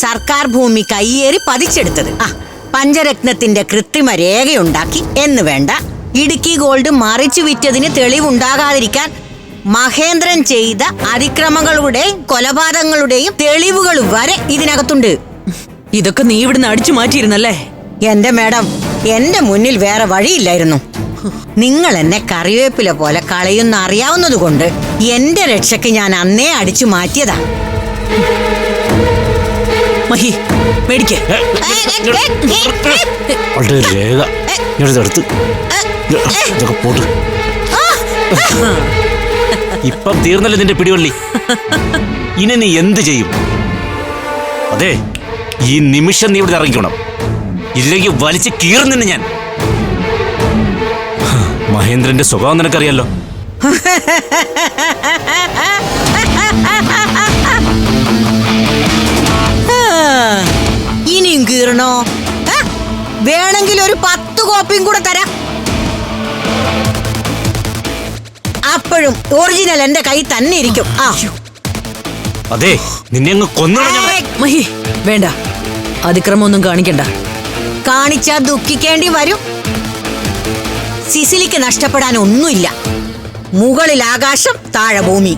സർക്കാർ ഭൂമി കയ്യേറി പതിച്ചെടുത്തത്. പഞ്ചരത്നത്തിന്റെ കൃത്രിമ രേഖയുണ്ടാക്കി എന്ന് വേണ്ട, ഇടുക്കി ഗോൾഡ് മറിച്ചു വിറ്റതിന് തെളിവുണ്ടാകാതിരിക്കാൻ മഹേന്ദ്രൻ ചെയ്ത അതിക്രമങ്ങളുടെയും കൊലപാതകങ്ങളുടെയും തെളിവുകൾ വരെ ഇതിനകത്തുണ്ട്. ഇതൊക്കെ നീ ഇവിടുന്ന് അടിച്ചു മാറ്റിയിരുന്നല്ലേ? എന്റെ മേഡം, എന്റെ മുന്നിൽ വേറെ വഴിയില്ലായിരുന്നു. നിങ്ങൾ എന്നെ കറിവേപ്പില പോലെ കളയുന്ന അറിയാവുന്നത് കൊണ്ട് എന്റെ രക്ഷയ്ക്ക് ഞാൻ അന്നേ അടിച്ചു മാറ്റിയതാ. മഹി, മേടിക്കേ. ഇപ്പം തീർന്നല്ലേ നിന്റെ പിടിവള്ളി. ഇനി നീ എന്ത് ചെയ്യും? അതെ, ഈ നിമിഷം നീ ഇവിടെ ഇറങ്ങിക്കണം, ഇല്ലെങ്കിൽ വലിച്ച് കീറുന്നു ഞാൻ. മഹേന്ദ്രന്റെ സ്വഭാവം നിനക്കറിയാലോ. ഇനിയും കീറണോ? വേണമെങ്കിൽ ഒരു 10 കോപ്പിയും കൂടെ തരാം. അപ്പോഴും ഒറിജിനൽ എന്റെ കൈ തന്നെ ഇരിക്കും. അതെ, നിന്നെ അങ്ങ് കൊന്നോളാം. മഹി, വേണ്ട, അതിക്രമൊന്നും കാണിക്കണ്ട. കാണിച്ചാ ദുഃഖിക്കേണ്ടി വരും. സിസിലിക്ക് നഷ്ടപ്പെടാൻ ഒന്നുമില്ല. മുകളിൽ ആകാശം, താഴെ ഭൂമി.